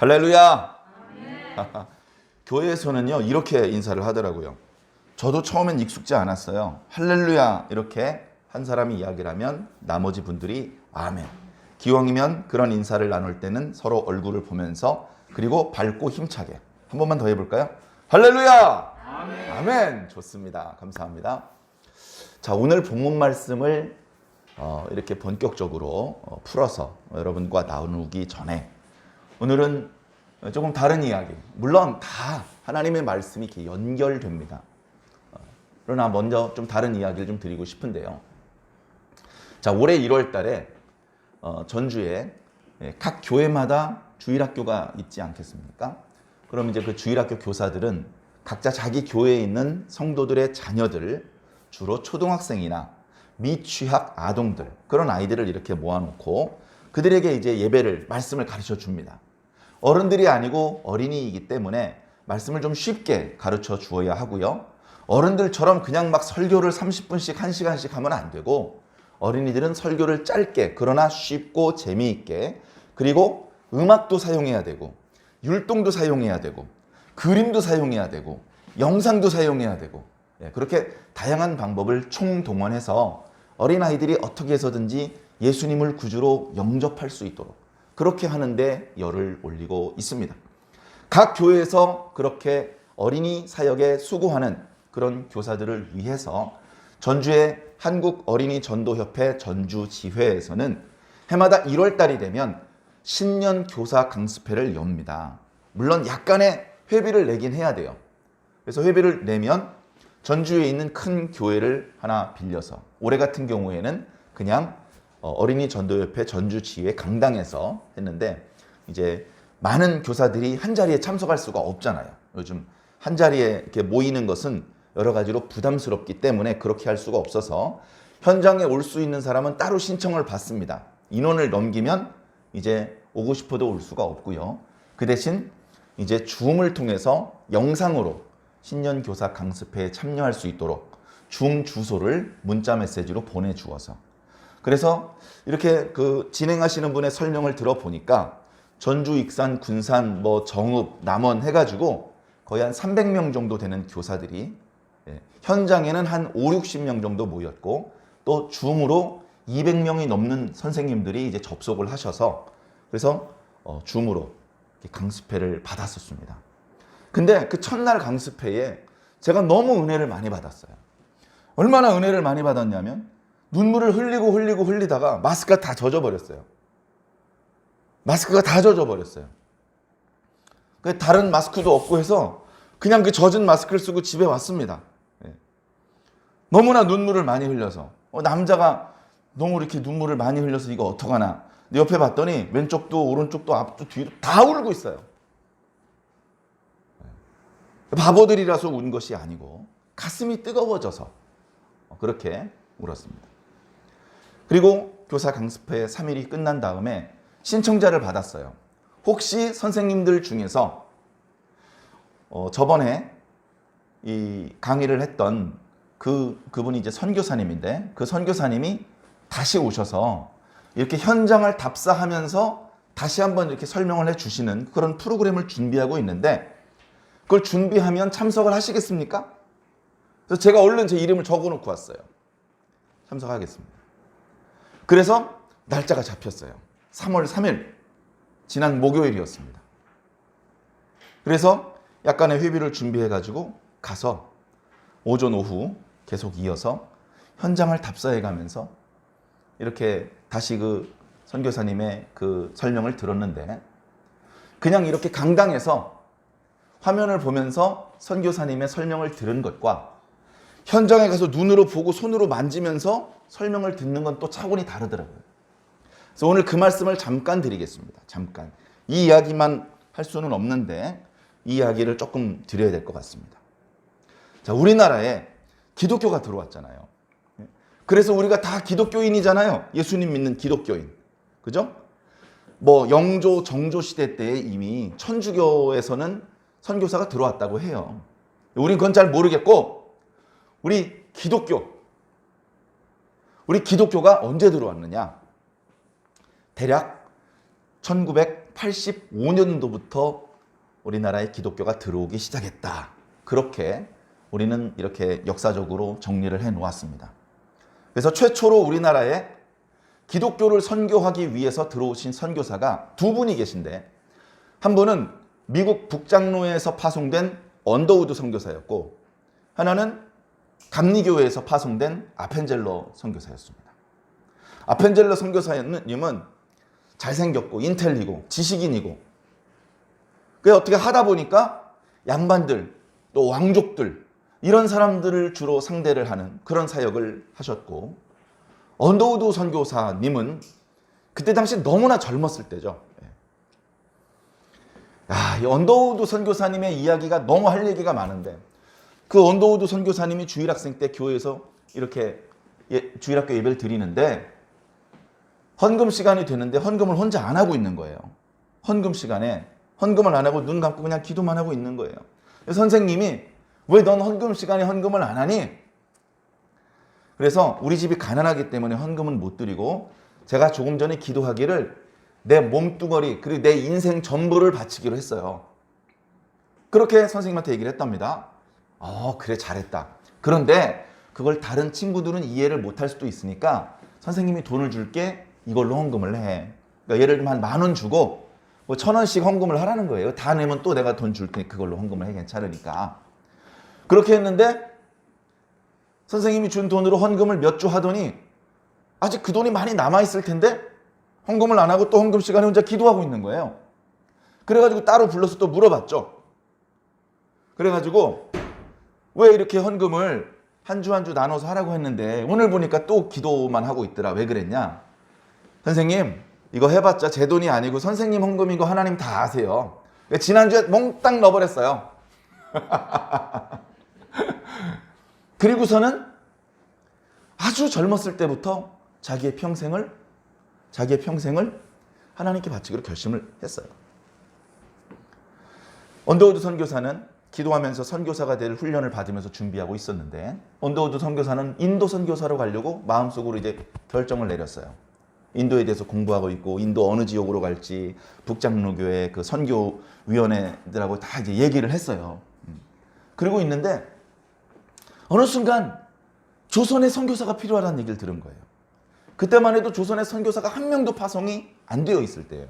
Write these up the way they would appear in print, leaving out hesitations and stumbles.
할렐루야. 교회에서는요 이렇게 인사를 하더라고요. 저도 처음엔 익숙지 않았어요. 할렐루야 이렇게 한 사람이 이야기를 하면 나머지 분들이 아멘. 기왕이면 그런 인사를 나눌 때는 서로 얼굴을 보면서 그리고 밝고 힘차게 한 번만 더 해볼까요? 할렐루야. 아멘. 아멘. 좋습니다. 감사합니다. 자, 오늘 본문 말씀을 이렇게 본격적으로 풀어서 여러분과 나누기 전에 오늘은 조금 다른 이야기. 물론 다 하나님의 말씀이 이렇게 연결됩니다. 그러나 먼저 좀 다른 이야기를 좀 드리고 싶은데요. 자, 올해 1월 달에 전주에 각 교회마다 주일학교가 있지 않겠습니까? 그럼 이제 그 주일학교 교사들은 각자 자기 교회에 있는 성도들의 자녀들을 주로 초등학생이나 미취학 아동들 그런 아이들을 이렇게 모아놓고 그들에게 이제 예배를 말씀을 가르쳐 줍니다. 어른들이 아니고 어린이이기 때문에 말씀을 좀 쉽게 가르쳐 주어야 하고요. 어른들처럼 그냥 막 설교를 30분씩 1시간씩 하면 안 되고 어린이들은 설교를 짧게 그러나 쉽고 재미있게 그리고 음악도 사용해야 되고 율동도 사용해야 되고 그림도 사용해야 되고 영상도 사용해야 되고 그렇게 다양한 방법을 총동원해서 어린아이들이 어떻게 해서든지 예수님을 구주로 영접할 수 있도록 그렇게 하는데 열을 올리고 있습니다. 각 교회에서 그렇게 어린이 사역에 수고하는 그런 교사들을 위해서 전주의 한국어린이전도협회 전주지회에서는 해마다 1월 달이 되면 신년 교사 강습회를 엽니다. 물론 약간의 회비를 내긴 해야 돼요. 그래서 회비를 내면 전주에 있는 큰 교회를 하나 빌려서 올해 같은 경우에는 그냥 어린이 전도협회 전주지회 강당에서 했는데 이제 많은 교사들이 한 자리에 참석할 수가 없잖아요. 요즘 한 자리에 이렇게 모이는 것은 여러 가지로 부담스럽기 때문에 그렇게 할 수가 없어서 현장에 올 수 있는 사람은 따로 신청을 받습니다. 인원을 넘기면 이제 오고 싶어도 올 수가 없고요. 그 대신 이제 줌을 통해서 영상으로 신년 교사 강습회에 참여할 수 있도록 줌 주소를 문자 메시지로 보내주어서 그래서 이렇게 그 진행하시는 분의 설명을 들어보니까 전주, 익산, 군산, 정읍, 남원 해가지고 거의 한 300명 정도 되는 교사들이 현장에는 한 5, 60명 정도 모였고 또 줌으로 200명이 넘는 선생님들이 이제 접속을 하셔서 그래서 줌으로 강습회를 받았었습니다. 근데 그 첫날 강습회에 제가 너무 은혜를 많이 받았어요. 얼마나 은혜를 많이 받았냐면 눈물을 흘리다가 마스크가 다 젖어버렸어요. 마스크가 다 젖어버렸어요. 다른 마스크도 없고 해서 그냥 그 젖은 마스크를 쓰고 집에 왔습니다. 너무나 눈물을 많이 흘려서 남자가 너무 이렇게 눈물을 많이 흘려서 이거 어떡하나 옆에 봤더니 왼쪽도 오른쪽도 앞도 뒤도 다 울고 있어요. 바보들이라서 운 것이 아니고 가슴이 뜨거워져서 그렇게 울었습니다. 그리고 교사 강습회 3일이 끝난 다음에 신청자를 받았어요. 혹시 선생님들 중에서 저번에 이 강의를 했던 그분이 이제 선교사님인데 그 선교사님이 다시 오셔서 이렇게 현장을 답사하면서 다시 한번 이렇게 설명을 해주시는 그런 프로그램을 준비하고 있는데 그걸 준비하면 참석을 하시겠습니까? 그래서 제가 얼른 제 이름을 적어놓고 왔어요. 참석하겠습니다. 그래서 날짜가 잡혔어요. 3월 3일 지난 목요일이었습니다. 그래서 약간의 회비를 준비해가지고 가서 오전 오후 계속 이어서 현장을 답사해가면서 이렇게 다시 그 선교사님의 그 설명을 들었는데 그냥 이렇게 강당에서 화면을 보면서 선교사님의 설명을 들은 것과 현장에 가서 눈으로 보고 손으로 만지면서 설명을 듣는 건 또 차원이 다르더라고요. 그래서 오늘 그 말씀을 잠깐 드리겠습니다. 잠깐. 이 이야기만 할 수는 없는데 이 이야기를 조금 드려야 될 것 같습니다. 자, 우리나라에 기독교가 들어왔잖아요. 그래서 우리가 다 기독교인이잖아요. 예수님 믿는 기독교인. 그죠? 영조, 정조 시대 때에 이미 천주교에서는 선교사가 들어왔다고 해요. 우린 그건 잘 모르겠고 우리 기독교가 언제 들어왔느냐? 대략 1980 1985년도부터 우리나라에 기독교가 들어오기 시작했다. 그렇게 우리는 이렇게 역사적으로 정리를 해 놓았습니다. 그래서 최초로 우리나라에 기독교를 선교하기 위해서 들어오신 선교사가 두 분이 계신데, 한 분은 미국 북장로에서 파송된 언더우드 선교사였고, 하나는 감리교회에서 파송된 아펜젤러 선교사였습니다. 아펜젤러 선교사님은 잘생겼고 인텔리고 지식인이고, 그래서 어떻게 하다 보니까 양반들 또 왕족들 이런 사람들을 주로 상대를 하는 그런 사역을 하셨고, 언더우드 선교사님은 그때 당시 너무나 젊었을 때죠. 이 언더우드 선교사님의 이야기가 너무 할 얘기가 많은데, 그 언더우드 선교사님이 주일학생 때 교회에서 이렇게 주일학교 예배를 드리는데 헌금 시간이 되는데 헌금을 혼자 안 하고 있는 거예요. 헌금 시간에 헌금을 안 하고 눈 감고 그냥 기도만 하고 있는 거예요. 선생님이 왜 넌 헌금 시간에 헌금을 안 하니? 그래서 우리 집이 가난하기 때문에 헌금은 못 드리고, 제가 조금 전에 기도하기를 내 몸뚱어리 그리고 내 인생 전부를 바치기로 했어요. 그렇게 선생님한테 얘기를 했답니다. 그래, 잘했다. 그런데 그걸 다른 친구들은 이해를 못할 수도 있으니까 선생님이 돈을 줄게, 이걸로 헌금을 해. 그러니까 예를 들면 한 10,000원 주고 뭐 1,000원씩 헌금을 하라는 거예요. 다 내면 또 내가 돈 줄 테니 그걸로 헌금을 해, 괜찮으니까. 그렇게 했는데 선생님이 준 돈으로 헌금을 몇 주 하더니 아직 그 돈이 많이 남아있을 텐데 헌금을 안 하고 또 헌금 시간에 혼자 기도하고 있는 거예요. 그래가지고 따로 불러서 또 물어봤죠. 그래가지고 왜 이렇게 헌금을 한 주 한 주 나눠서 하라고 했는데 오늘 보니까 또 기도만 하고 있더라. 왜 그랬냐? 선생님, 이거 해봤자 제 돈이 아니고 선생님 헌금인 거 하나님 다 아세요. 지난주에 몽땅 넣어버렸어요. 그리고서는 아주 젊었을 때부터 자기의 평생을 하나님께 바치기로 결심을 했어요. 언더우드 선교사는 기도하면서 선교사가 될 훈련을 받으면서 준비하고 있었는데, 언더우드 선교사는 인도 선교사로 가려고 마음속으로 이제 결정을 내렸어요. 인도에 대해서 공부하고 있고, 인도 어느 지역으로 갈지 북장로교회 그 선교위원회들하고 다 이제 얘기를 했어요. 그러고 있는데 어느 순간 조선에 선교사가 필요하다는 얘기를 들은 거예요. 그때만 해도 조선에 선교사가 한 명도 파송이 안 되어 있을 때예요.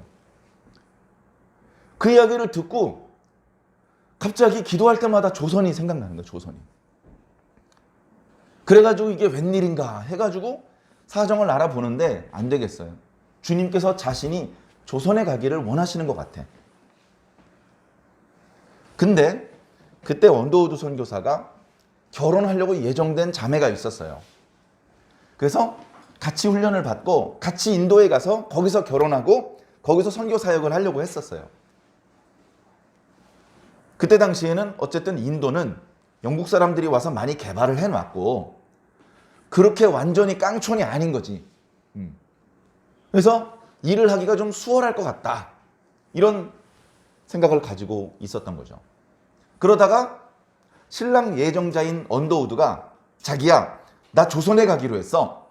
그 이야기를 듣고 갑자기 기도할 때마다 조선이 생각나는 거예요. 조선이. 그래가지고 이게 웬일인가 해가지고 사정을 알아보는데 안 되겠어요. 주님께서 자신이 조선에 가기를 원하시는 것 같아. 근데 그때 언더우드 선교사가 결혼하려고 예정된 자매가 있었어요. 그래서 같이 훈련을 받고 같이 인도에 가서 거기서 결혼하고 거기서 선교 사역을 하려고 했었어요. 그때 당시에는 어쨌든 인도는 영국 사람들이 와서 많이 개발을 해놨고 그렇게 완전히 깡촌이 아닌 거지. 그래서 일을 하기가 좀 수월할 것 같다. 이런 생각을 가지고 있었던 거죠. 그러다가 신랑 예정자인 언더우드가 자기야, 나 조선에 가기로 했어.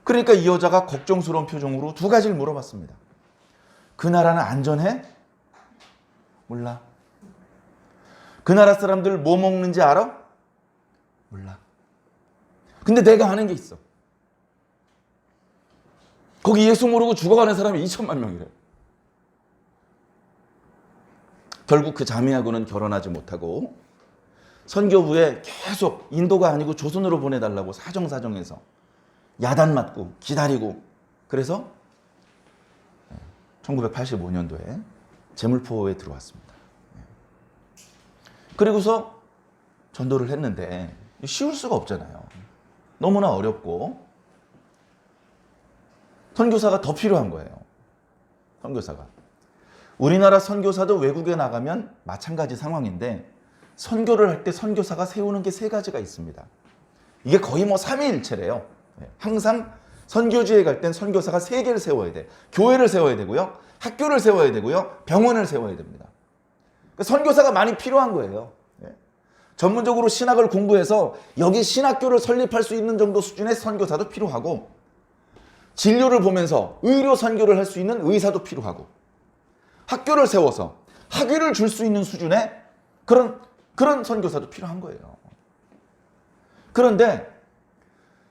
그러니까 이 여자가 걱정스러운 표정으로 두 가지를 물어봤습니다. 그 나라는 안전해? 몰라. 그 나라 사람들 뭐 먹는지 알아? 몰라. 근데 내가 아는 게 있어. 거기 예수 모르고 죽어가는 사람이 2천만 명이래. 결국 그 자매하고는 결혼하지 못하고 선교부에 계속 인도가 아니고 조선으로 보내달라고 사정사정해서 야단 맞고 기다리고, 그래서 1985년도에 제물포에 들어왔습니다. 그리고서 전도를 했는데 쉬울 수가 없잖아요. 너무나 어렵고 선교사가 더 필요한 거예요. 선교사가. 우리나라 선교사도 외국에 나가면 마찬가지 상황인데 선교를 할 때 선교사가 세우는 게 세 가지가 있습니다. 이게 거의 뭐 삼위일체래요. 항상 선교지에 갈 땐 선교사가 세 개를 세워야 돼. 교회를 세워야 되고요. 학교를 세워야 되고요. 병원을 세워야 됩니다. 선교사가 많이 필요한 거예요. 전문적으로 신학을 공부해서 여기 신학교를 설립할 수 있는 정도 수준의 선교사도 필요하고, 진료를 보면서 의료 선교를 할 수 있는 의사도 필요하고, 학교를 세워서 학위를 줄 수 있는 수준의 그런 선교사도 필요한 거예요. 그런데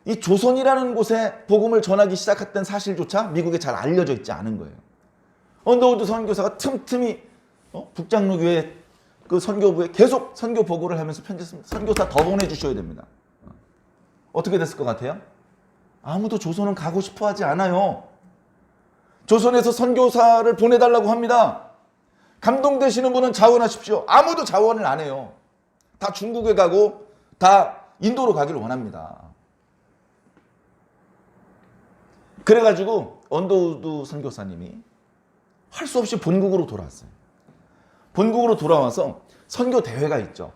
이 조선이라는 곳에 복음을 전하기 시작했던 사실조차 미국에 잘 알려져 있지 않은 거예요. 언더우드 선교사가 틈틈이 북장로교회 그 선교부에 계속 선교 보고를 하면서 편지했습니다. 선교사 더 보내주셔야 됩니다. 어떻게 됐을 것 같아요? 아무도 조선은 가고 싶어 하지 않아요. 조선에서 선교사를 보내달라고 합니다. 감동되시는 분은 자원하십시오. 아무도 자원을 안 해요. 다 중국에 가고 다 인도로 가기를 원합니다. 그래가지고 언더우드 선교사님이 할 수 없이 본국으로 돌아왔어요. 본국으로 돌아와서 선교 대회가 있죠.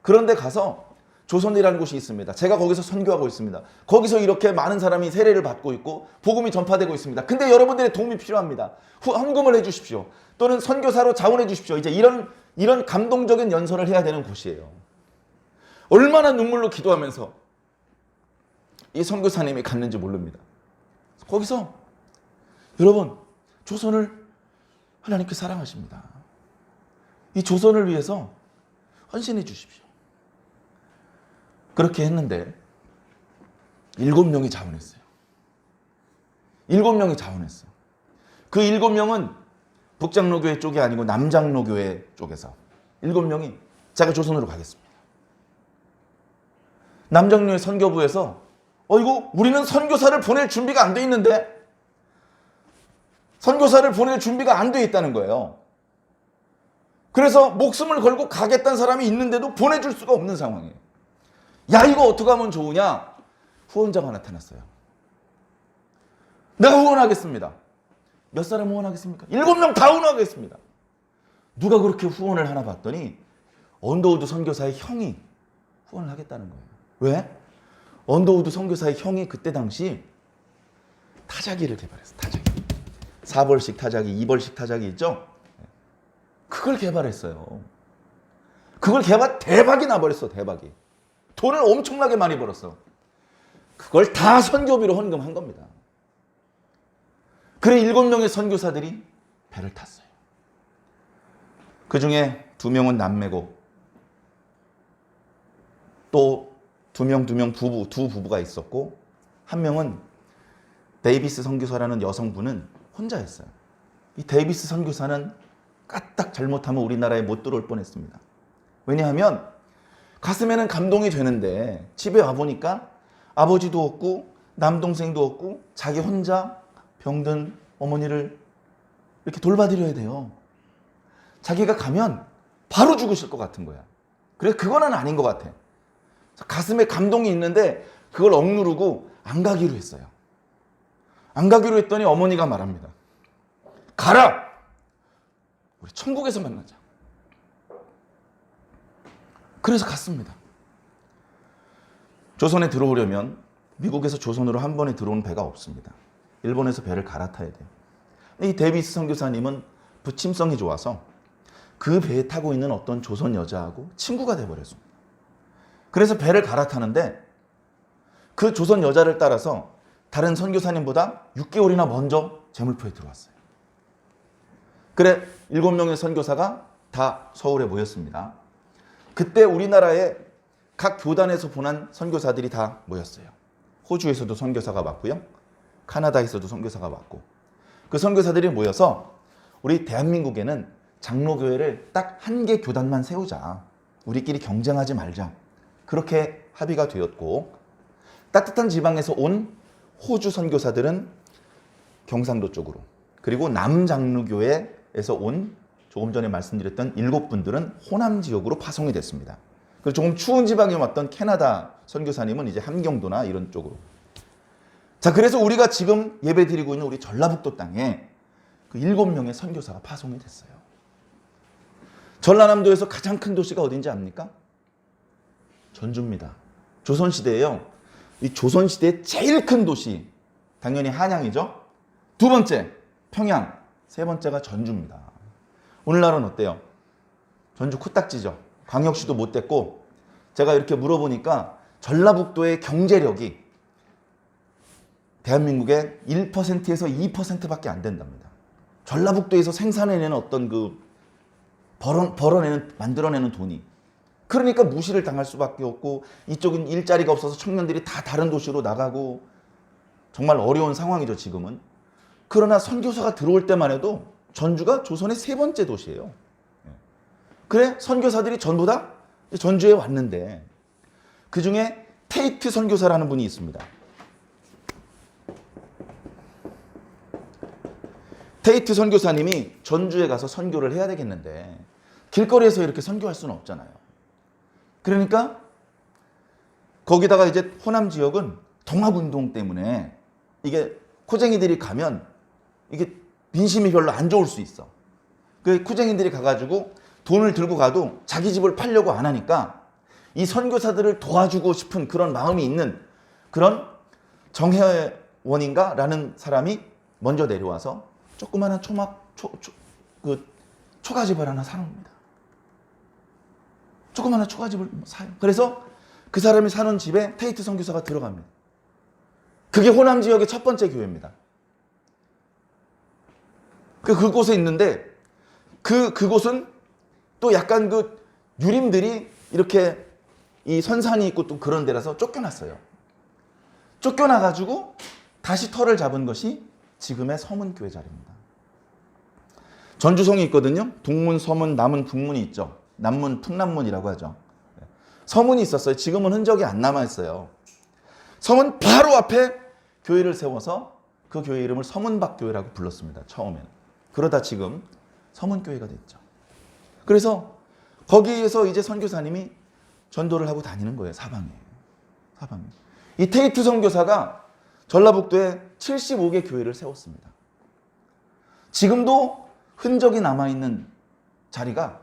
그런데 가서 조선이라는 곳이 있습니다. 제가 거기서 선교하고 있습니다. 거기서 이렇게 많은 사람이 세례를 받고 있고 복음이 전파되고 있습니다. 근데 여러분들의 도움이 필요합니다. 헌금을 해주십시오. 또는 선교사로 자원해 주십시오. 이제 이런 감동적인 연설을 해야 되는 곳이에요. 얼마나 눈물로 기도하면서 이 선교사님이 갔는지 모릅니다. 거기서 여러분, 조선을 하나님께 사랑하십니다. 이 조선을 위해서 헌신해 주십시오. 그렇게 했는데 7명이 자원했어요. 7명이 자원했어요. 그 7명은 북장로교회 쪽이 아니고 남장로교회 쪽에서 7명이 제가 조선으로 가겠습니다. 남장로의 선교부에서 이거 우리는 선교사를 보낼 준비가 안 돼 있는데, 선교사를 보낼 준비가 안 돼 있다는 거예요. 그래서 목숨을 걸고 가겠다는 사람이 있는데도 보내줄 수가 없는 상황이에요. 야, 이거 어떻게 하면 좋으냐? 후원자가 나타났어요. 내가 후원하겠습니다. 몇 사람 후원하겠습니까? 7명 다 후원하겠습니다. 누가 그렇게 후원을 하나 봤더니 언더우드 선교사의 형이 후원을 하겠다는 거예요. 왜? 언더우드 선교사의 형이 그때 당시 타자기를 개발했어요. 타자기. 4벌식 타자기, 2벌식 타자기 있죠? 그걸 개발했어요. 그걸 대박이 나버렸어. 대박이. 돈을 엄청나게 많이 벌었어. 그걸 다 선교비로 헌금한 겁니다. 그래 7명의 선교사들이 배를 탔어요. 그 중에 2명은 남매고 또 2명 두 부부가 있었고, 한 명은 데이비스 선교사라는 여성분은 혼자였어요. 이 데이비스 선교사는 까딱 잘못하면 우리나라에 못 들어올 뻔했습니다. 왜냐하면 가슴에는 감동이 되는데 집에 와보니까 아버지도 없고 남동생도 없고 자기 혼자 병든 어머니를 이렇게 돌봐드려야 돼요. 자기가 가면 바로 죽으실 것 같은 거야. 그래서 그거는 아닌 것 같아. 가슴에 감동이 있는데 그걸 억누르고 안 가기로 했어요. 안 가기로 했더니 어머니가 말합니다. 가라! 우리 천국에서 만나자. 그래서 갔습니다. 조선에 들어오려면 미국에서 조선으로 한 번에 들어온 배가 없습니다. 일본에서 배를 갈아타야 돼요. 이 데이비스 선교사님은 부침성이 좋아서 그 배에 타고 있는 어떤 조선 여자하고 친구가 돼버렸습니다. 그래서 배를 갈아타는데 그 조선 여자를 따라서 다른 선교사님보다 6개월이나 먼저 제물포에 들어왔어요. 그래 7명의 선교사가 다 서울에 모였습니다. 그때 우리나라의 각 교단에서 보낸 선교사들이 다 모였어요. 호주에서도 선교사가 왔고요. 카나다에서도 선교사가 왔고, 그 선교사들이 모여서 우리 대한민국에는 장로교회를 딱 한 개 교단만 세우자. 우리끼리 경쟁하지 말자. 그렇게 합의가 되었고, 따뜻한 지방에서 온 호주 선교사들은 경상도 쪽으로, 그리고 남장로교회에서 온 조금 전에 말씀드렸던 7분들은 호남 지역으로 파송이 됐습니다. 그리고 조금 추운 지방에 왔던 캐나다 선교사님은 이제 함경도나 이런 쪽으로. 자, 그래서 우리가 지금 예배드리고 있는 우리 전라북도 땅에 그 7명의 선교사가 파송이 됐어요. 전라남도에서 가장 큰 도시가 어딘지 압니까? 전주입니다. 조선시대에요. 이 조선시대의 제일 큰 도시, 당연히 한양이죠. 2번째, 평양. 3번째가 전주입니다. 오늘날은 어때요? 전주 코딱지죠. 광역시도 못 됐고, 제가 이렇게 물어보니까 전라북도의 경제력이 대한민국의 1%에서 2%밖에 안 된답니다. 전라북도에서 생산해내는 어떤 그 만들어내는 돈이. 그러니까 무시를 당할 수밖에 없고 이쪽은 일자리가 없어서 청년들이 다 다른 도시로 나가고 정말 어려운 상황이죠, 지금은. 그러나 선교사가 들어올 때만 해도 전주가 조선의 3번째 도시예요. 그래, 선교사들이 전부 다 전주에 왔는데 그 중에 테이트 선교사라는 분이 있습니다. 테이트 선교사님이 전주에 가서 선교를 해야 되겠는데 길거리에서 이렇게 선교할 수는 없잖아요. 그러니까 거기다가 이제 호남 지역은 동학운동 때문에 이게 코쟁이들이 가면 이게 민심이 별로 안 좋을 수 있어. 그 코쟁이들이 가가지고 돈을 들고 가도 자기 집을 팔려고 안 하니까 이 선교사들을 도와주고 싶은 그런 마음이 있는 그런 정혜원인가? 라는 사람이 먼저 내려와서 조그마한 초가집을 하나 사놓습니다. 조그마한 초가집을 사요. 그래서 그 사람이 사는 집에 테이트 선교사가 들어갑니다. 그게 호남 지역의 첫 번째 교회입니다. 그곳에 있는데 그곳은 또 약간 그 유림들이 이렇게 이 선산이 있고 또 그런 데라서 쫓겨났어요. 쫓겨나가지고 다시 터를 잡은 것이 지금의 서문교회 자리입니다. 전주성이 있거든요. 동문, 서문, 남문, 북문이 있죠. 남문, 풍남문이라고 하죠. 서문이 있었어요. 지금은 흔적이 안 남아있어요. 서문 바로 앞에 교회를 세워서 그 교회 이름을 서문박교회라고 불렀습니다. 처음에는. 그러다 지금 서문교회가 됐죠. 그래서 거기에서 이제 선교사님이 전도를 하고 다니는 거예요. 사방에. 이 테이트 선교사가 전라북도에 75개 교회를 세웠습니다. 지금도 흔적이 남아있는 자리가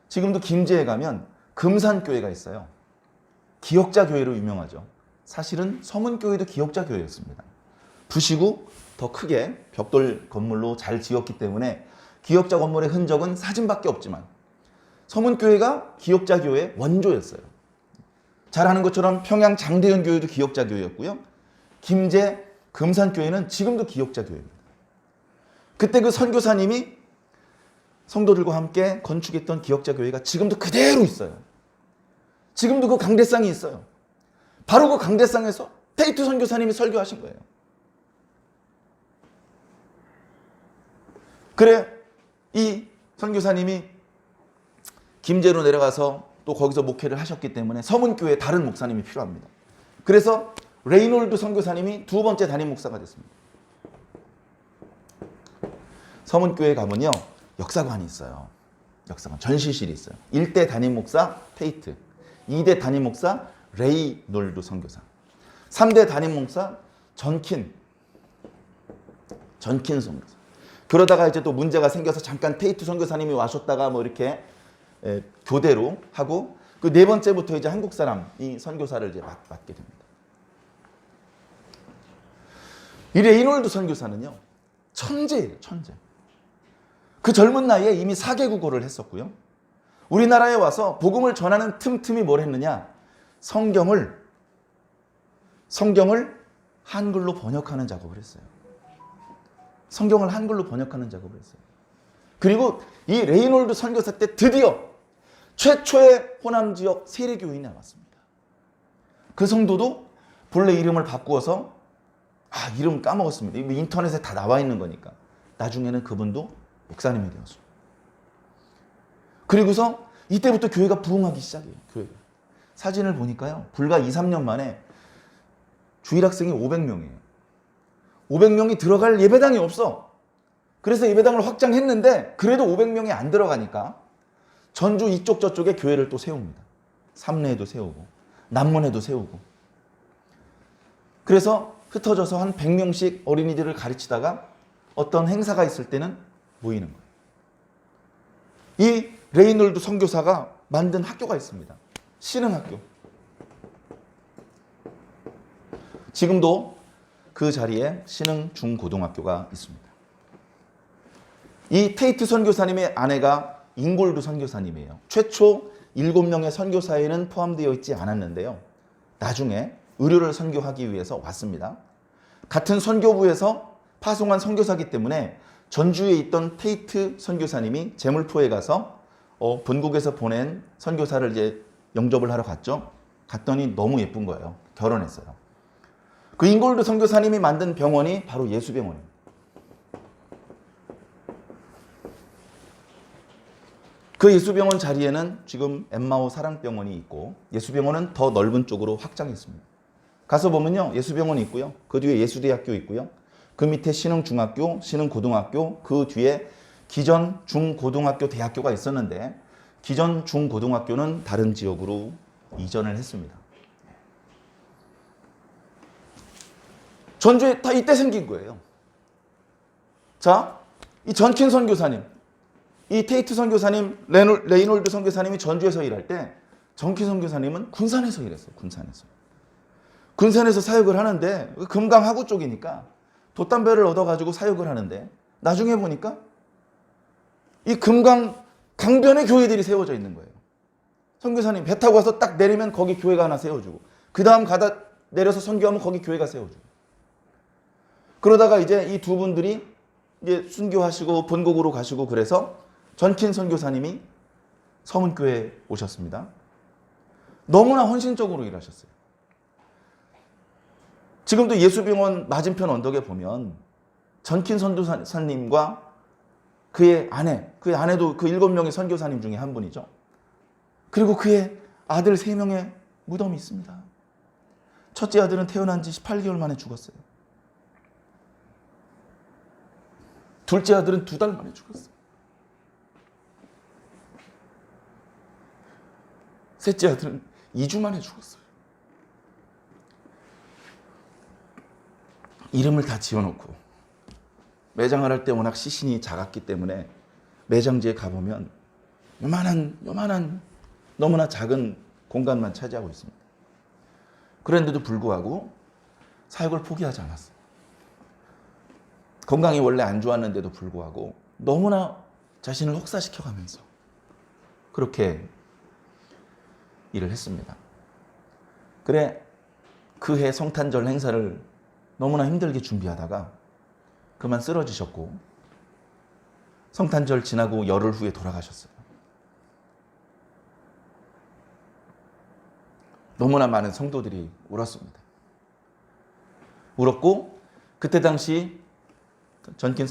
지금도 김제에 가면 금산교회가 있어요. 기역자 교회로 유명하죠. 사실은 서문교회도 기역자 교회였습니다. 부시고 더 크게 벽돌 건물로 잘 지었기 때문에 기역자 건물의 흔적은 사진밖에 없지만 서문교회가 기역자 교회의 원조였어요. 잘 아는 것처럼 평양 장대현 교회도 기역자 교회였고요. 김제 금산교회는 지금도 기역자 교회입니다. 그때 그 선교사님이 성도들과 함께 건축했던 기역자 교회가 지금도 그대로 있어요. 지금도 그 강대상이 있어요. 바로 그 강대상에서 테이트 선교사님이 설교하신 거예요. 그래, 이 선교사님이 김제로 내려가서 또 거기서 목회를 하셨기 때문에 서문교회에 다른 목사님이 필요합니다. 그래서 레이놀드 선교사님이 2번째 담임 목사가 됐습니다. 서문교회에 가면요, 역사관이 있어요. 역사관, 전시실이 있어요. 1대 담임 목사 테이트, 2대 담임 목사 레이놀드 선교사, 3대 담임 목사 전킨 선교사. 그러다가 이제 또 문제가 생겨서 잠깐 테이트 선교사님이 와셨다가 뭐 이렇게 교대로 하고 그 4번째부터 이제 한국 사람이 선교사를 이제 맡게 됩니다. 이 레이놀드 선교사는요, 천재예요, 천재. 그 젊은 나이에 이미 4개 국어를 했었고요. 우리나라에 와서 복음을 전하는 틈틈이 뭘 했느냐? 성경을 한글로 번역하는 작업을 했어요. 성경을 한글로 번역하는 작업을 했어요. 그리고 이 레이놀드 선교사 때 드디어 최초의 호남 지역 세례교인이 나왔습니다. 그 성도도 본래 이름을 바꾸어서 이름 까먹었습니다. 인터넷에 다 나와 있는 거니까. 나중에는 그분도 목사님이 되었습니다. 그리고서 이때부터 교회가 부흥하기 시작해요. 교회가. 사진을 보니까요, 불과 2, 3년 만에 주일학생이 500명이에요. 500명이 들어갈 예배당이 없어. 그래서 예배당을 확장했는데 그래도 500명이 안 들어가니까 전주 이쪽 저쪽에 교회를 또 세웁니다. 삼내에도 세우고 남문에도 세우고. 그래서 흩어져서 한 100명씩 어린이들을 가르치다가 어떤 행사가 있을 때는 모이는 거예요. 이 레이놀드 선교사가 만든 학교가 있습니다. 신흥학교. 지금도 그 자리에 신흥 중고등학교가 있습니다. 이 테이트 선교사님의 아내가 잉골드 선교사님이에요. 최초 7명의 선교사에는 포함되어 있지 않았는데요. 나중에 의료를 선교하기 위해서 왔습니다. 같은 선교부에서 파송한 선교사기 때문에 전주에 있던 테이트 선교사님이 제물포에 가서 본국에서 보낸 선교사를 이제 영접을 하러 갔죠. 갔더니 너무 예쁜 거예요. 결혼했어요. 그 잉골드 선교사님이 만든 병원이 바로 예수병원입니다. 그 예수병원 자리에는 지금 엠마오 사랑병원이 있고 예수병원은 더 넓은 쪽으로 확장했습니다. 가서 보면요. 예수병원이 있고요. 그 뒤에 예수대학교 있고요. 그 밑에 신흥중학교, 신흥고등학교, 그 뒤에 기전 중고등학교 대학교가 있었는데 기전 중고등학교는 다른 지역으로 이전을 했습니다. 전주에 다 이때 생긴 거예요. 자, 이 전킨 선교사님, 이 테이트 선교사님, 레이놀드 선교사님이 전주에서 일할 때 전킨 선교사님은 군산에서 일했어요. 군산에서 사역을 하는데 금강하구 쪽이니까 돛담배를 얻어가지고 사역을 하는데 나중에 보니까 이 금강 강변에 교회들이 세워져 있는 거예요. 선교사님 배 타고 와서 딱 내리면 거기 교회가 하나 세워주고 그 다음 가다 내려서 선교하면 거기 교회가 세워주고 그러다가 이제 이 두 분들이 이제 순교하시고 본국으로 가시고 그래서 전킨 선교사님이 서문교회에 오셨습니다. 너무나 헌신적으로 일하셨어요. 지금도 예수병원 맞은편 언덕에 보면 전킨 선교사님과 그의 아내도 그 7명의 선교사님 중에 한 분이죠. 그리고 그의 아들 3명의 무덤이 있습니다. 첫째 아들은 태어난 지 18개월 만에 죽었어요. 둘째 아들은 2달 만에 죽었어요. 셋째 아들은 2주 만에 죽었어요. 이름을 다 지어놓고 매장을 할 때 워낙 시신이 작았기 때문에 매장지에 가보면 요만한 너무나 작은 공간만 차지하고 있습니다. 그런데도 불구하고 사역을 포기하지 않았어요. 건강이 원래 안 좋았는데도 불구하고 너무나 자신을 혹사시켜가면서 그렇게 일을 했습니다. 그래 그해 성탄절 행사를 너무나 힘들게 준비하다가 그만 쓰러지셨고 성탄절 지나고 열흘 후에 돌아가셨어요. 너무나 많은 성도들이 울었습니다. 울었고 그때 당시 전킨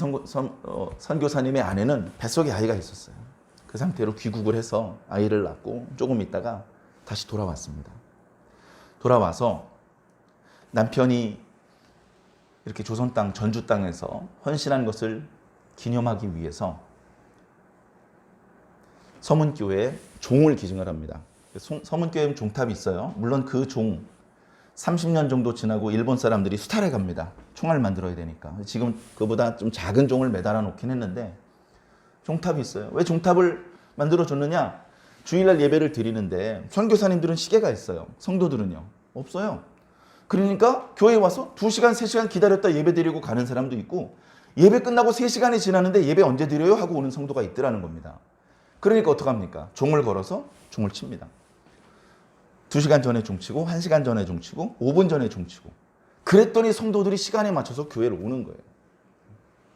선교사님의 아내는 뱃속에 아이가 있었어요. 그 상태로 귀국을 해서 아이를 낳고 조금 있다가 다시 돌아왔습니다. 돌아와서 남편이 이렇게 조선 땅, 전주 땅에서 헌신한 것을 기념하기 위해서 서문교회에 종을 기증을 합니다. 서문교회에 종탑이 있어요. 물론 그 종 30년 정도 지나고 일본 사람들이 수탈해 갑니다. 총알 만들어야 되니까. 지금 그보다 좀 작은 종을 매달아 놓긴 했는데 종탑이 있어요. 왜 종탑을 만들어 줬느냐? 주일날 예배를 드리는데 선교사님들은 시계가 있어요. 성도들은요? 없어요. 그러니까 교회에 와서 2시간, 3시간 기다렸다 예배 드리고 가는 사람도 있고 예배 끝나고 3시간이 지났는데 예배 언제 드려요? 하고 오는 성도가 있더라는 겁니다. 그러니까 어떡합니까? 종을 걸어서 종을 칩니다. 2시간 전에 종치고 1시간 전에 종치고 5분 전에 종치고 그랬더니 성도들이 시간에 맞춰서 교회를 오는 거예요.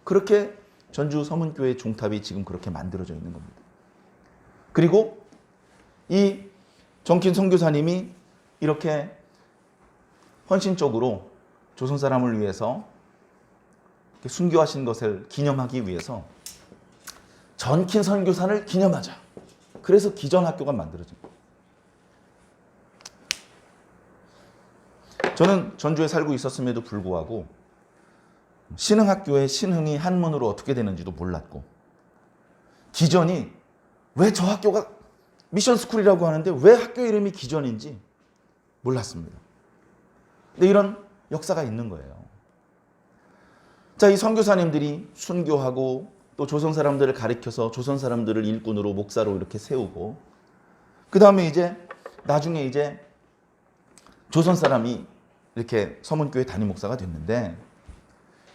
그렇게 전주 서문교회 종탑이 지금 그렇게 만들어져 있는 겁니다. 그리고 이 전킨 선교사님이 이렇게 헌신적으로 조선 사람을 위해서 순교하신 것을 기념하기 위해서 전킨 선교사를 기념하자. 그래서 기전학교가 만들어집니다. 저는 전주에 살고 있었음에도 불구하고 신흥학교의 신흥이 한문으로 어떻게 되는지도 몰랐고 기전이 왜 저 학교가 미션스쿨이라고 하는데 왜 학교 이름이 기전인지 몰랐습니다. 근데 이런 역사가 있는 거예요. 자, 이 선교사님들이 순교하고 또 조선 사람들을 가리켜서 조선 사람들을 일꾼으로 목사로 이렇게 세우고 그 다음에 이제 나중에 이제 조선 사람이 이렇게 서문교회 담임 목사가 됐는데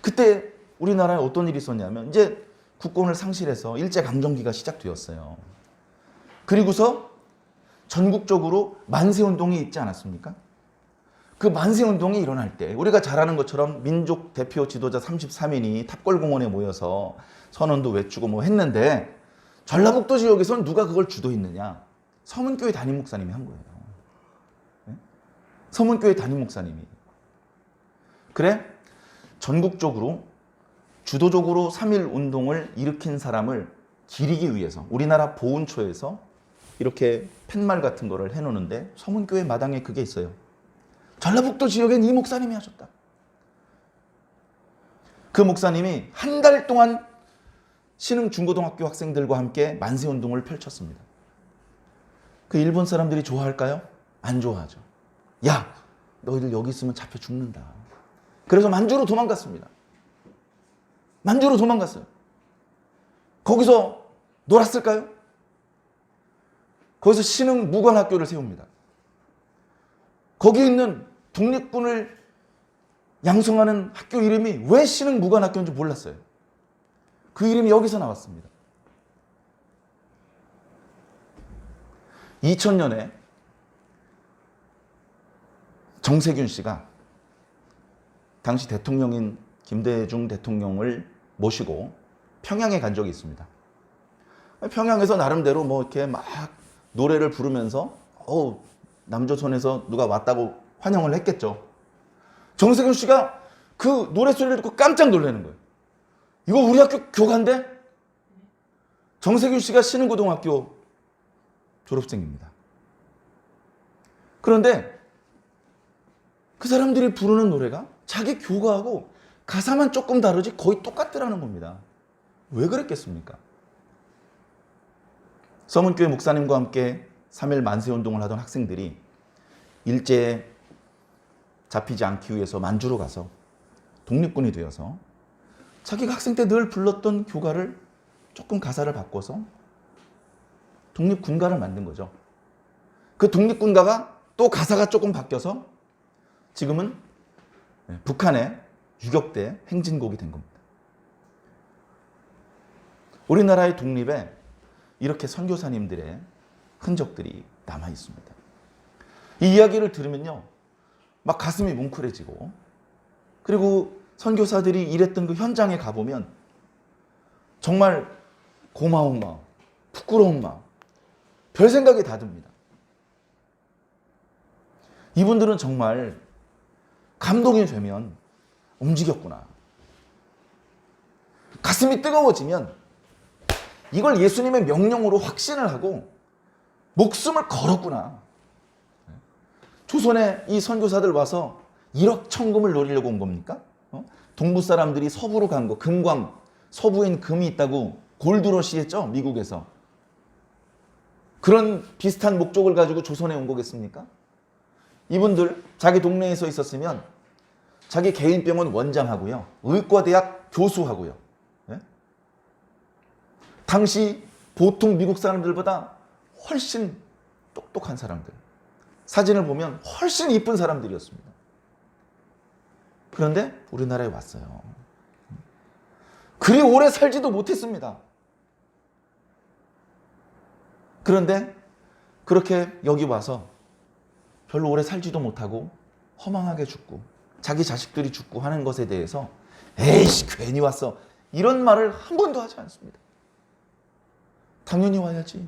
그때 우리나라에 어떤 일이 있었냐면 이제 국권을 상실해서 일제강점기가 시작되었어요. 그리고서 전국적으로 만세운동이 있지 않았습니까? 그 만세운동이 일어날 때 우리가 잘 아는 것처럼 민족 대표 지도자 33인이 탑골공원에 모여서 선언도 외치고 뭐 했는데 전라북도 지역에서는 누가 그걸 주도했느냐? 서문교회 담임 목사님이 한 거예요. 네? 서문교회 담임 목사님이. 그래? 전국적으로 주도적으로 3.1 운동을 일으킨 사람을 기리기 위해서 우리나라 보훈처에서 이렇게 팻말 같은 거를 해놓는데 서문교회 마당에 그게 있어요. 전라북도 지역엔 이 목사님이 하셨다. 그 목사님이 한 달 동안 신흥 중고등학교 학생들과 함께 만세운동을 펼쳤습니다. 그 일본 사람들이 좋아할까요? 안 좋아하죠. 야, 너희들 여기 있으면 잡혀 죽는다. 그래서 만주로 도망갔습니다. 만주로 도망갔어요. 거기서 놀았을까요? 거기서 신흥 무관학교를 세웁니다. 거기 있는 독립군을 양성하는 학교 이름이 왜 신흥 무관학교인지 몰랐어요. 그 이름이 여기서 나왔습니다. 2000년에 정세균 씨가 당시 대통령인 김대중 대통령을 모시고 평양에 간 적이 있습니다. 평양에서 나름대로 뭐 이렇게 막 노래를 부르면서 남조선에서 누가 왔다고 환영을 했겠죠. 정세균 씨가 그 노래소리를 듣고 깜짝 놀라는 거예요. 이거 우리 학교 교관인데? 정세균 씨가 신흥고등학교 졸업생입니다. 그런데 그 사람들이 부르는 노래가 자기 교가하고 가사만 조금 다르지 거의 똑같더라는 겁니다. 왜 그랬겠습니까? 서문교회 목사님과 함께 3.1 만세운동을 하던 학생들이 일제에 잡히지 않기 위해서 만주로 가서 독립군이 되어서 자기가 학생 때 늘 불렀던 교가를 조금 가사를 바꿔서 독립군가를 만든 거죠. 그 독립군가가 또 가사가 조금 바뀌어서 지금은 북한의 유격대 행진곡이 된 겁니다. 우리나라의 독립에 이렇게 선교사님들의 흔적들이 남아 있습니다. 이 이야기를 들으면요, 막 가슴이 뭉클해지고, 그리고 선교사들이 일했던 그 현장에 가보면 정말 고마운 마음, 부끄러운 마음, 별 생각이 다 듭니다. 이분들은 정말 감동이 되면 움직였구나. 가슴이 뜨거워지면 이걸 예수님의 명령으로 확신을 하고 목숨을 걸었구나. 조선에 이 선교사들 와서 1억 천금을 노리려고 온 겁니까? 동부 사람들이 서부로 간 거, 금광, 서부엔 금이 있다고 골드러시 했죠? 미국에서. 그런 비슷한 목적을 가지고 조선에 온 거겠습니까? 이분들 자기 동네에 서 있었으면 자기 개인병원 원장하고요, 의과대학 교수하고요, 당시 보통 미국 사람들보다 훨씬 똑똑한 사람들, 사진을 보면 훨씬 이쁜 사람들이었습니다. 그런데 우리나라에 왔어요. 그리 오래 살지도 못했습니다. 그런데 그렇게 여기 와서 별로 오래 살지도 못하고 허망하게 죽고 자기 자식들이 죽고 하는 것에 대해서 에이씨 괜히 왔어 이런 말을 한 번도 하지 않습니다. 당연히 와야지.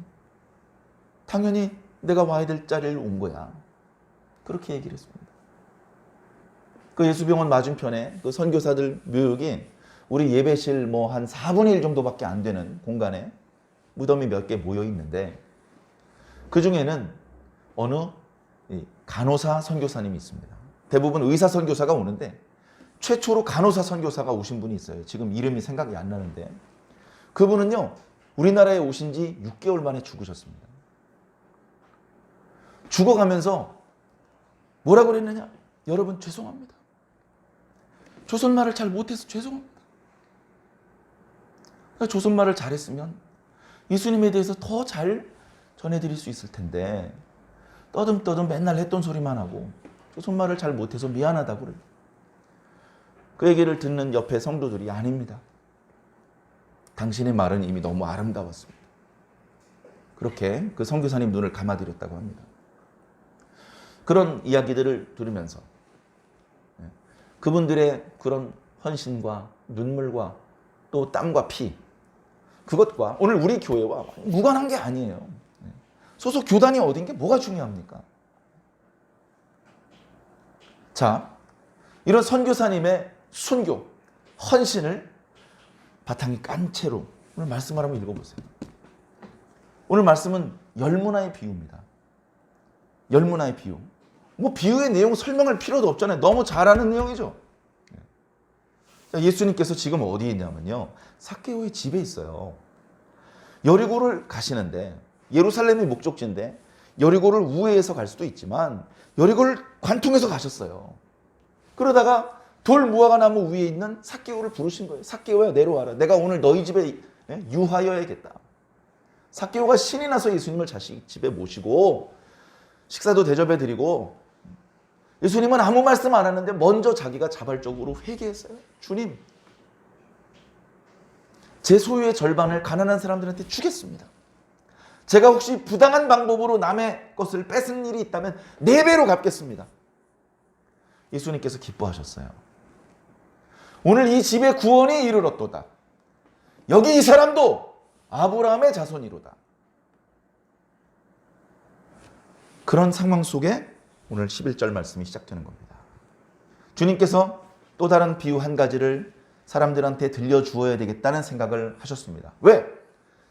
당연히 내가 와야 될 자리를 온 거야. 그렇게 얘기를 했습니다. 그 예수병원 맞은편에 그 선교사들 묘역이 우리 예배실 뭐 한 4분의 1 정도밖에 안 되는 공간에 무덤이 몇 개 모여 있는데 그 중에는 어느 간호사 선교사님이 있습니다. 대부분 의사 선교사가 오는데 최초로 간호사 선교사가 오신 분이 있어요. 지금 이름이 생각이 안 나는데 그분은요, 우리나라에 오신 지 6개월 만에 죽으셨습니다. 죽어가면서 뭐라고 그랬느냐? 여러분 죄송합니다. 조선말을 잘 못해서 죄송합니다. 조선말을 잘했으면 예수님에 대해서 더 잘 전해드릴 수 있을 텐데 떠듬떠듬 맨날 했던 소리만 하고 조선말을 잘 못해서 미안하다고 그래요. 그 얘기를 듣는 옆에 성도들이 아닙니다. 당신의 말은 이미 너무 아름다웠습니다. 그렇게 그 선교사님 눈을 감아드렸다고 합니다. 그런 이야기들을 들으면서 그분들의 그런 헌신과 눈물과 또 땀과 피, 그것과 오늘 우리 교회와 무관한 게 아니에요. 소속 교단이 어딘 게 뭐가 중요합니까? 자, 이런 선교사님의 순교, 헌신을 바탕이 깐 채로 오늘 말씀을 한번 읽어보세요. 오늘 말씀은 열문화의 비유입니다. 열문화의 비유. 뭐 비유의 내용 설명할 필요도 없잖아요. 너무 잘 아는 내용이죠. 예수님께서 지금 어디에 있냐면요, 삭개오의 집에 있어요. 여리고를 가시는데, 예루살렘이 목적지인데 여리고를 우회해서 갈 수도 있지만 여리고를 관통해서 가셨어요. 그러다가 돌 무화과 나무 위에 있는 삭개오를 부르신 거예요. 삭개오야, 내려와라. 내가 오늘 너희 집에 유하여야겠다. 삭개오가 신이 나서 예수님을 자식 집에 모시고 식사도 대접해 드리고, 예수님은 아무 말씀 안 하는데 먼저 자기가 자발적으로 회개했어요. 주님, 제 소유의 절반을 가난한 사람들한테 주겠습니다. 제가 혹시 부당한 방법으로 남의 것을 뺏은 일이 있다면 4배로 갚겠습니다. 예수님께서 기뻐하셨어요. 오늘 이 집에 구원이 이르렀도다. 여기 이 사람도 아브라함의 자손이로다. 그런 상황 속에 오늘 11절 말씀이 시작되는 겁니다. 주님께서 또 다른 비유 한 가지를 사람들한테 들려주어야 되겠다는 생각을 하셨습니다. 왜?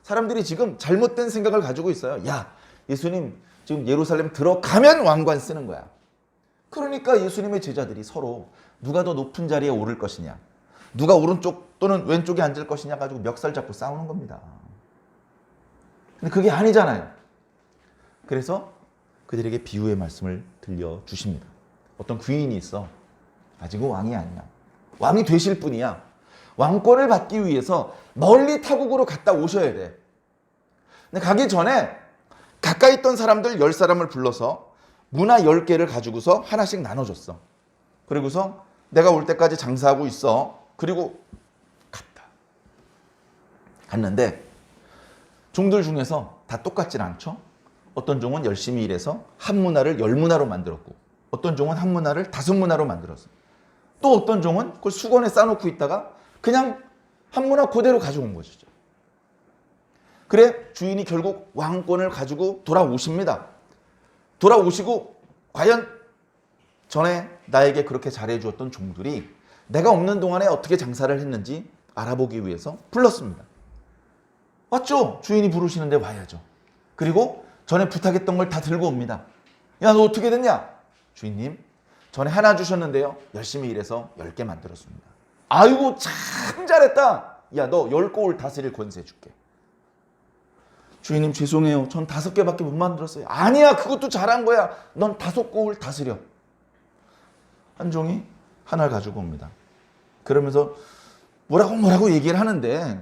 사람들이 지금 잘못된 생각을 가지고 있어요. 야, 예수님 지금 예루살렘 들어가면 왕관 쓰는 거야. 그러니까 예수님의 제자들이 서로 누가 더 높은 자리에 오를 것이냐, 누가 오른쪽 또는 왼쪽에 앉을 것이냐 가지고 멱살 잡고 싸우는 겁니다. 근데 그게 아니잖아요. 그래서 그들에게 비유의 말씀을 들려주십니다. 어떤 귀인이 있어. 아직은 왕이 아니야. 왕이 되실 분이야. 왕권을 받기 위해서 멀리 타국으로 갔다 오셔야 돼. 근데 가기 전에 가까이 있던 사람들 10사람을 불러서 문화 10개를 가지고서 하나씩 나눠줬어. 그리고서 내가 올 때까지 장사하고 있어. 그리고 갔다. 갔는데 종들 중에서 다 똑같진 않죠. 어떤 종은 열심히 일해서 한 문화를 10문화로 만들었고, 어떤 종은 한 문화를 5문화로 만들었어. 또 어떤 종은 그걸 수건에 싸놓고 있다가 그냥 한 문화 그대로 가져온 것이죠. 그래 주인이 결국 왕권을 가지고 돌아오십니다. 돌아오시고 과연 전에 나에게 그렇게 잘해주었던 종들이 내가 없는 동안에 어떻게 장사를 했는지 알아보기 위해서 불렀습니다. 왔죠? 주인이 부르시는데 와야죠. 그리고 전에 부탁했던 걸 다 들고 옵니다. 야, 너 어떻게 됐냐? 주인님, 전에 하나 주셨는데요, 열심히 일해서 10개 만들었습니다. 아이고, 참 잘했다. 야, 너 10고을 다스릴 권세 줄게. 주인님, 죄송해요. 전 5개밖에 못 만들었어요. 아니야, 그것도 잘한 거야. 넌 5고을 다스려. 한 종이 하나를 가지고 옵니다. 그러면서 뭐라고 얘기를 하는데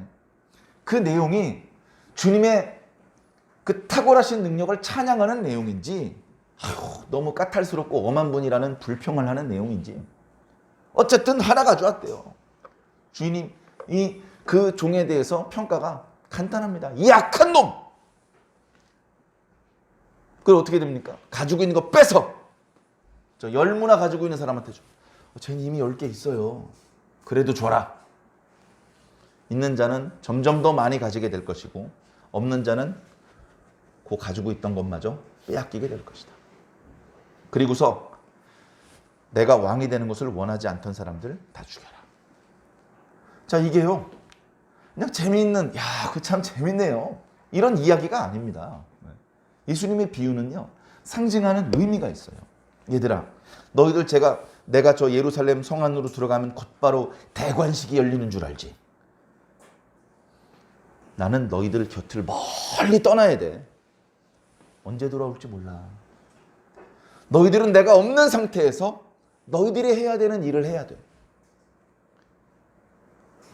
그 내용이 주님의 그 탁월하신 능력을 찬양하는 내용인지, 너무 까탈스럽고 엄한 분이라는 불평을 하는 내용인지, 어쨌든 하나 가져왔대요. 주인이 그 종에 대해서 평가가 간단합니다. 이 악한 놈! 그걸 어떻게 됩니까? 가지고 있는 거 뺏어! 저 10문화 가지고 있는 사람한테 줘. 쟤는 이미 10개 있어요. 그래도 줘라. 있는 자는 점점 더 많이 가지게 될 것이고, 없는 자는 그 가지고 있던 것마저 빼앗기게 될 것이다. 그리고서 내가 왕이 되는 것을 원하지 않던 사람들 다 죽여라. 자, 이게요, 그냥 재미있는, 야, 그 참 재밌네요, 이런 이야기가 아닙니다. 예수님의 비유는요, 상징하는 의미가 있어요. 얘들아, 너희들 내가 저 예루살렘 성 안으로 들어가면 곧바로 대관식이 열리는 줄 알지? 나는 너희들 곁을 멀리 떠나야 돼. 언제 돌아올지 몰라. 너희들은 내가 없는 상태에서 너희들이 해야 되는 일을 해야 돼.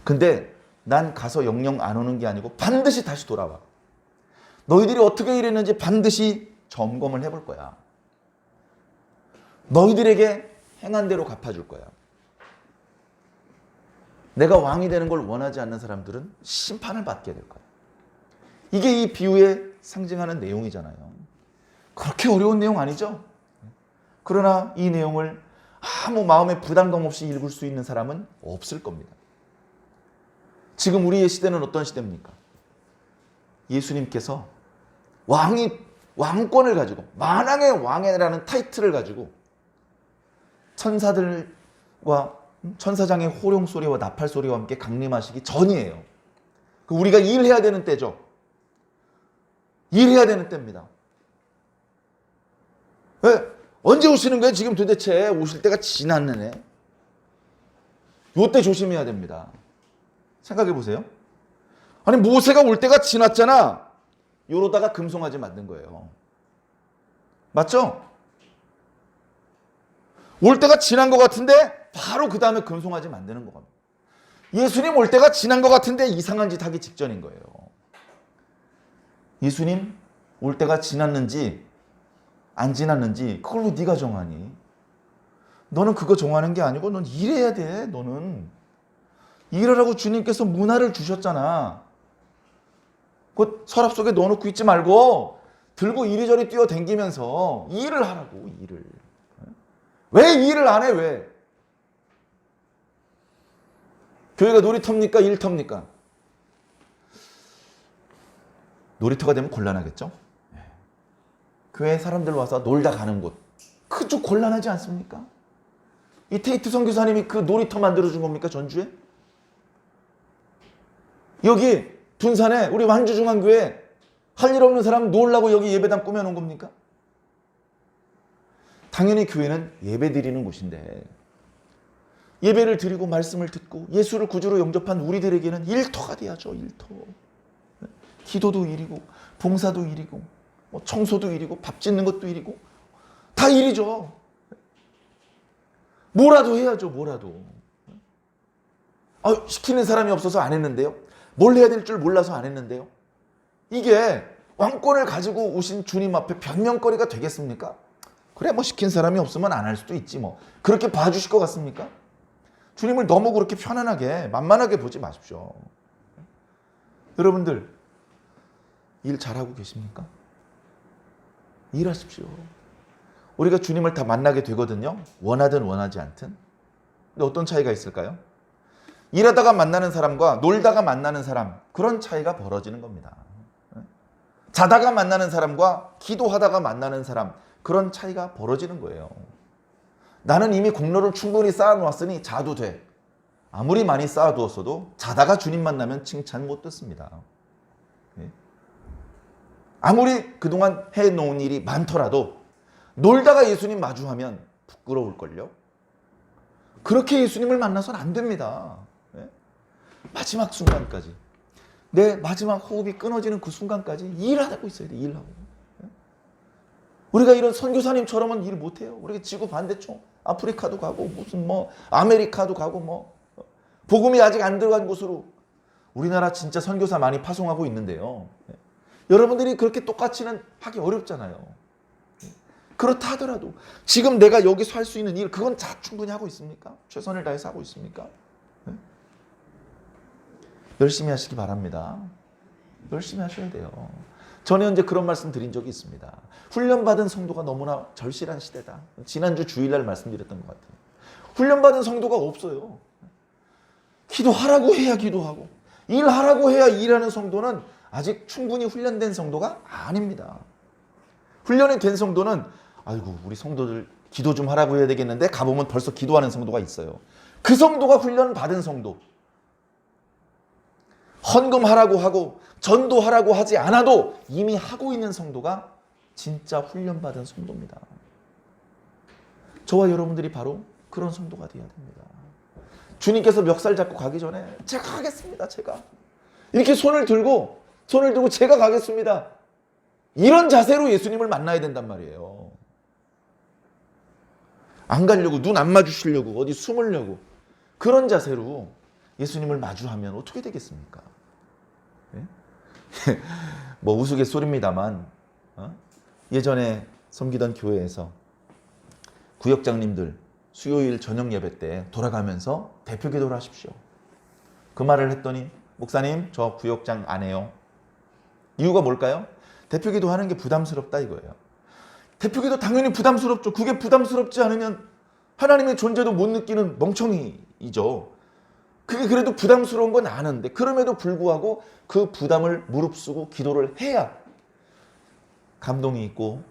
근데 난 가서 영영 안 오는 게 아니고 반드시 다시 돌아와. 너희들이 어떻게 일했는지 반드시 점검을 해볼 거야. 너희들에게 행한 대로 갚아줄 거야. 내가 왕이 되는 걸 원하지 않는 사람들은 심판을 받게 될 거야. 이게 이 비유에 상징하는 내용이잖아요. 그렇게 어려운 내용 아니죠? 그러나 이 내용을 아무 마음에 부담감 없이 읽을 수 있는 사람은 없을 겁니다. 지금 우리의 시대는 어떤 시대입니까? 예수님께서 왕권을 가지고 만왕의 왕이라는 타이틀을 가지고 천사들과 천사장의 호령 소리와 나팔 소리와 함께 강림하시기 전이에요. 우리가 일해야 되는 때죠. 일해야 되는 때입니다. 왜? 언제 오시는 거예요? 지금 도대체 오실 때가 지났네. 요때 조심해야 됩니다. 생각해 보세요. 아니 모세가 올 때가 지났잖아. 요러다가 금송아지 만든 거예요. 맞죠? 올 때가 지난 것 같은데 바로 그 다음에 금송아지 만드는 겁니다. 예수님 올 때가 지난 것 같은데 이상한 짓 하기 직전인 거예요. 예수님 올 때가 지났는지 안 지났는지 그걸로 네가 정하니? 너는 그거 정하는 게 아니고 넌 일해야 돼. 너는 일하라고 주님께서 문화를 주셨잖아. 그 서랍 속에 넣어놓고 있지 말고 들고 이리저리 뛰어다니면서 일을 하라고. 일을. 왜 일을 안 해? 왜? 교회가 놀이터입니까? 일터입니까? 놀이터가 되면 곤란하겠죠? 교회에 사람들 와서 놀다 가는 곳. 그쪽 곤란하지 않습니까? 이 테이트 선교사님이 그 놀이터 만들어준 겁니까? 전주에? 여기 둔산에 우리 완주중앙교회 할 일 없는 사람 놀라고 여기 예배당 꾸며놓은 겁니까? 당연히 교회는 예배 드리는 곳인데 예배를 드리고 말씀을 듣고 예수를 구주로 영접한 우리들에게는 일터가 돼야죠. 일터. 기도도 일이고 봉사도 일이고 청소도 일이고 밥 짓는 것도 일이고 다 일이죠. 뭐라도 해야죠. 뭐라도. 시키는 사람이 없어서 안 했는데요. 뭘 해야 될 줄 몰라서 안 했는데요. 이게 왕권을 가지고 오신 주님 앞에 변명거리가 되겠습니까? 그래 시킨 사람이 없으면 안 할 수도 있지 그렇게 봐주실 것 같습니까? 주님을 너무 그렇게 편안하게 만만하게 보지 마십시오. 여러분들 일 잘하고 계십니까? 일하십시오. 우리가 주님을 다 만나게 되거든요. 원하든 원하지 않든. 근데 어떤 차이가 있을까요? 일하다가 만나는 사람과 놀다가 만나는 사람, 그런 차이가 벌어지는 겁니다. 자다가 만나는 사람과 기도하다가 만나는 사람, 그런 차이가 벌어지는 거예요. 나는 이미 공로를 충분히 쌓아놓았으니 자도 돼. 아무리 많이 쌓아두었어도 자다가 주님 만나면 칭찬 못 듣습니다. 아무리 그동안 해놓은 일이 많더라도 놀다가 예수님 마주하면 부끄러울걸요. 그렇게 예수님을 만나서는 안 됩니다. 마지막 순간까지, 내 마지막 호흡이 끊어지는 그 순간까지 일하고 있어야 돼. 일하고. 우리가 이런 선교사님처럼은 일 못해요. 우리가 지구 반대쪽 아프리카도 가고 무슨 아메리카도 가고 복음이 아직 안 들어간 곳으로 우리나라 진짜 선교사 많이 파송하고 있는데요. 여러분들이 그렇게 똑같이는 하기 어렵잖아요. 그렇다 하더라도 지금 내가 여기서 할 수 있는 일, 그건 충분히 하고 있습니까? 최선을 다해서 하고 있습니까? 열심히 하시기 바랍니다. 열심히 하셔야 돼요. 전에 언제 그런 말씀 드린 적이 있습니다. 훈련받은 성도가 너무나 절실한 시대다. 지난주 주일날 말씀드렸던 것 같아요. 훈련받은 성도가 없어요. 기도하라고 해야 기도하고 일하라고 해야 일하는 성도는 아직 충분히 훈련된 성도가 아닙니다. 훈련이 된 성도는 아이고 우리 성도들 기도 좀 하라고 해야 되겠는데 가보면 벌써 기도하는 성도가 있어요. 그 성도가 훈련받은 성도. 헌금하라고 하고 전도하라고 하지 않아도 이미 하고 있는 성도가 진짜 훈련받은 성도입니다. 저와 여러분들이 바로 그런 성도가 되어야 됩니다. 주님께서 멱살 잡고 가기 전에 제가 가겠습니다. 제가 이렇게 손을 들고 제가 가겠습니다. 이런 자세로 예수님을 만나야 된단 말이에요. 안 가려고, 눈 안 마주치려고, 어디 숨으려고 그런 자세로 예수님을 마주하면 어떻게 되겠습니까? 우스갯소리입니다만 예전에 섬기던 교회에서 구역장님들 수요일 저녁 예배 때 돌아가면서 대표 기도를 하십시오. 그 말을 했더니 목사님 저 구역장 안 해요. 이유가 뭘까요? 대표 기도하는 게 부담스럽다 이거예요. 대표 기도 당연히 부담스럽죠. 그게 부담스럽지 않으면 하나님의 존재도 못 느끼는 멍청이죠. 그게 그래도 부담스러운 건 아는데 그럼에도 불구하고 그 부담을 무릅쓰고 기도를 해야 감동이 있고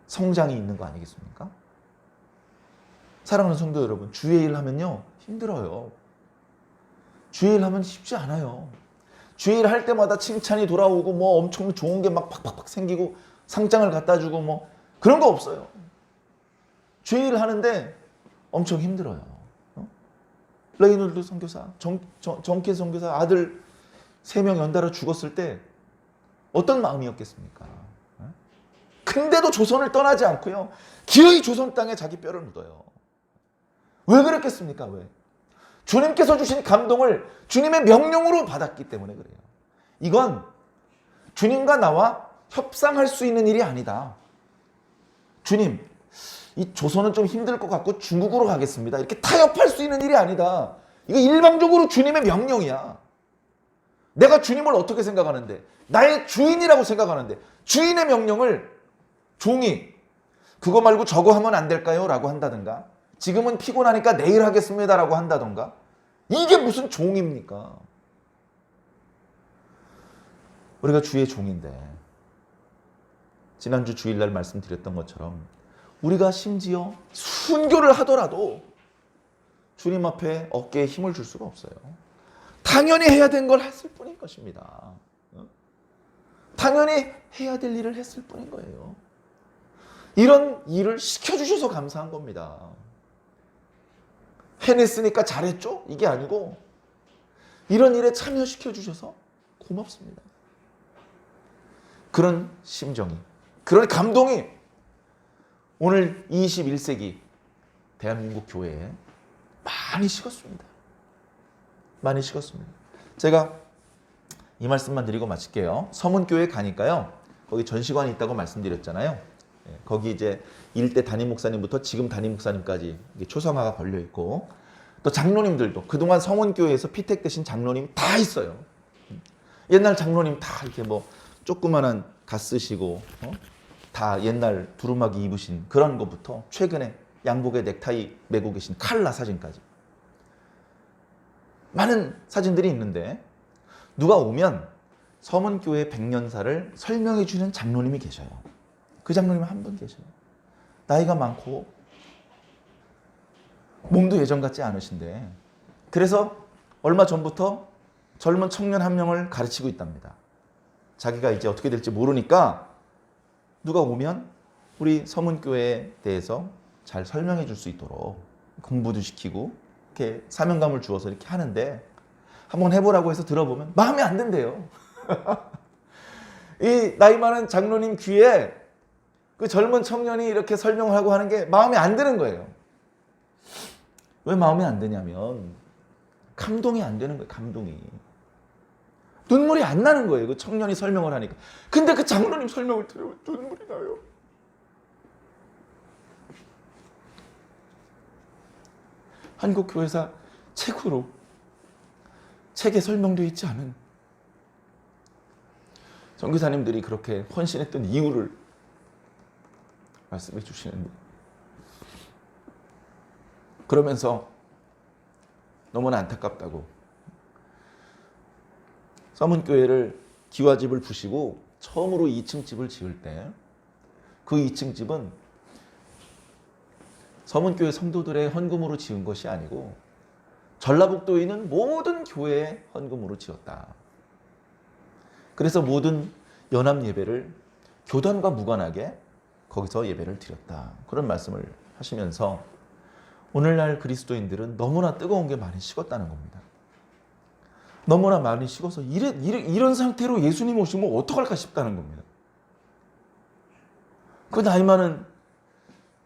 성장이 있는 거 아니겠습니까? 사랑하는 성도 여러분, 주의 일 하면요 힘들어요. 주의 일 하면 쉽지 않아요. 주의 일 할 때마다 칭찬이 돌아오고 뭐 엄청 좋은 게 막 팍팍팍 생기고 상장을 갖다 주고 뭐 그런 거 없어요. 주의 일 하는데 엄청 힘들어요. 레이놀드 선교사, 정케 선교사 아들 3명 연달아 죽었을 때 어떤 마음이었겠습니까? 근데도 조선을 떠나지 않고요. 기어이 조선 땅에 자기 뼈를 묻어요. 왜 그랬겠습니까? 왜? 주님께서 주신 감동을 주님의 명령으로 받았기 때문에 그래요. 이건 주님과 나와 협상할 수 있는 일이 아니다. 주님, 이 조선은 좀 힘들 것 같고 중국으로 가겠습니다. 이렇게 타협할 수 있는 일이 아니다. 이거 일방적으로 주님의 명령이야. 내가 주님을 어떻게 생각하는데, 나의 주인이라고 생각하는데 주인의 명령을 종이 그거 말고 저거 하면 안 될까요? 라고 한다든가, 지금은 피곤하니까 내일 하겠습니다 라고 한다든가, 이게 무슨 종입니까? 우리가 주의 종인데, 지난주 주일날 말씀드렸던 것처럼 우리가 심지어 순교를 하더라도 주님 앞에 어깨에 힘을 줄 수가 없어요. 당연히 해야 된 걸 했을 뿐인 것입니다. 당연히 해야 될 일을 했을 뿐인 거예요. 이런 일을 시켜주셔서 감사한 겁니다. 해냈으니까 잘했죠? 이게 아니고 이런 일에 참여시켜주셔서 고맙습니다. 그런 심정이, 그런 감동이 오늘 21세기 대한민국 교회에 많이 식었습니다. 많이 식었습니다. 제가 이 말씀만 드리고 마칠게요. 서문교회 가니까요, 거기 전시관이 있다고 말씀드렸잖아요. 거기 이제 일대 담임 목사님부터 지금 담임 목사님까지 초상화가 걸려 있고, 또 장로님들도 그동안 서문교회에서 피택 되신 장로님 다 있어요. 옛날 장로님 다 이렇게 뭐 조그만한 가 쓰시고 다 옛날 두루마기 입으신 그런 것부터 최근에 양복에 넥타이 메고 계신 칼라 사진까지 많은 사진들이 있는데, 누가 오면 서문교회 100년사를 설명해 주는 장로님이 계셔요. 그 장로님 한 분 계셔요. 나이가 많고 몸도 예전 같지 않으신데, 그래서 얼마 전부터 젊은 청년 한 명을 가르치고 있답니다. 자기가 이제 어떻게 될지 모르니까 누가 오면 우리 서문교회에 대해서 잘 설명해 줄 수 있도록 공부도 시키고 이렇게 사명감을 주어서 이렇게 하는데, 한번 해보라고 해서 들어보면 마음에 안 든대요. 이 나이 많은 장로님 귀에 그 젊은 청년이 이렇게 설명을 하고 하는 게 마음에 안 드는 거예요. 왜 마음에 안 드냐면 감동이 안 되는 거예요. 감동이. 눈물이 안 나는 거예요. 그 청년이 설명을 하니까. 근데 그 장로님 설명을 들으면 눈물이 나요. 한국교회사 책으로, 책에 설명되어 있지 않은 선교사님들이 그렇게 헌신했던 이유를 말씀해 주시는데, 그러면서 너무나 안타깝다고, 서문교회를 기와집을 부시고 처음으로 2층 집을 지을 때 그 2층 집은 서문교회 성도들의 헌금으로 지은 것이 아니고 전라북도에 있는 모든 교회의 헌금으로 지었다. 그래서 모든 연합 예배를 교단과 무관하게 거기서 예배를 드렸다. 그런 말씀을 하시면서 오늘날 그리스도인들은 너무나 뜨거운 게 많이 식었다는 겁니다. 너무나 많이 식어서 이런 상태로 예수님 오시면 어떡할까 싶다는 겁니다. 그 나이 많은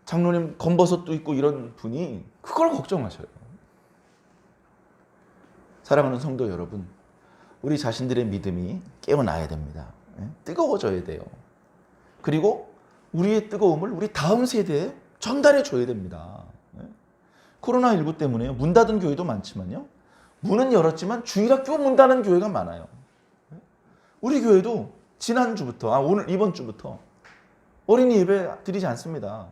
장로님 검버섯도 있고 이런 분이 그걸 걱정하셔요. 사랑하는 성도 여러분, 우리 자신들의 믿음이 깨어나야 됩니다. 뜨거워져야 돼요. 그리고 우리의 뜨거움을 우리 다음 세대에 전달해 줘야 됩니다. 코로나19 때문에 문 닫은 교회도 많지만요, 문은 열었지만 주일학교 문 닫은 교회가 많아요. 우리 교회도 지난주부터, 오늘 이번 주부터 어린이 예배 드리지 않습니다.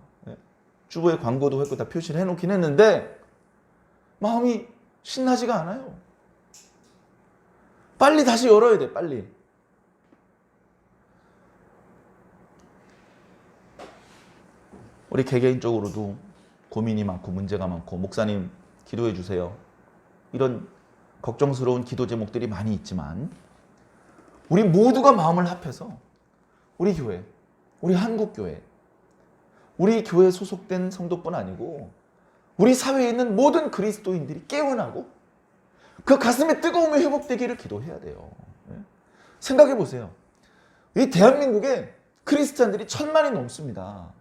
주보에 광고도 했고 다 표시를 해놓긴 했는데 마음이 신나지가 않아요. 빨리 다시 열어야 돼, 빨리. 우리 개개인적으로도 고민이 많고 문제가 많고 목사님 기도해 주세요. 이런 걱정스러운 기도 제목들이 많이 있지만 우리 모두가 마음을 합해서 우리 교회, 우리 한국교회, 우리 교회에 소속된 성도뿐 아니고 우리 사회에 있는 모든 그리스도인들이 깨어나고 그 가슴에 뜨거움이 회복되기를 기도해야 돼요. 생각해 보세요. 이 대한민국에 크리스찬들이 1000만이 넘습니다.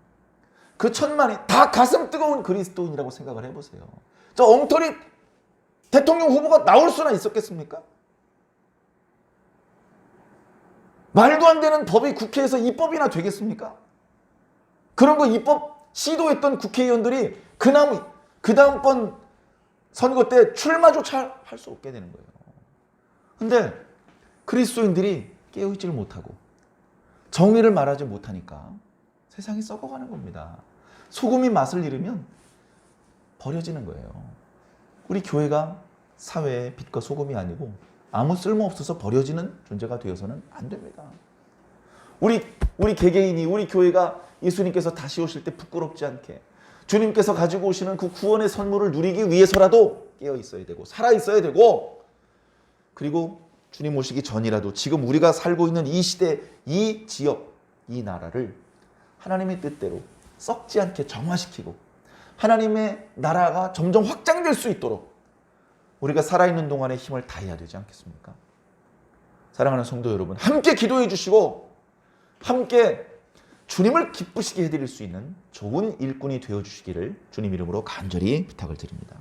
그 1000만이 다 가슴 뜨거운 그리스도인이라고 생각을 해보세요. 저 엉터리 대통령 후보가 나올 수나 있었겠습니까? 말도 안 되는 법이 국회에서 입법이나 되겠습니까? 그런 거 입법 시도했던 국회의원들이 그 다음번 선거 때 출마조차 할 수 없게 되는 거예요. 근데 그리스도인들이 깨어있지를 못하고 정의를 말하지 못하니까 세상이 썩어가는 겁니다. 소금이 맛을 잃으면 버려지는 거예요. 우리 교회가 사회의 빛과 소금이 아니고 아무 쓸모없어서 버려지는 존재가 되어서는 안 됩니다. 우리 개개인이 우리 교회가 예수님께서 다시 오실 때 부끄럽지 않게 주님께서 가지고 오시는 그 구원의 선물을 누리기 위해서라도 깨어 있어야 되고 살아 있어야 되고 그리고 주님 오시기 전이라도 지금 우리가 살고 있는 이 시대, 이 지역, 이 나라를 하나님의 뜻대로 썩지 않게 정화시키고 하나님의 나라가 점점 확장될 수 있도록 우리가 살아있는 동안에 힘을 다해야 되지 않겠습니까? 사랑하는 성도 여러분, 함께 기도해 주시고 함께 주님을 기쁘시게 해드릴 수 있는 좋은 일꾼이 되어주시기를 주님 이름으로 간절히 부탁을 드립니다.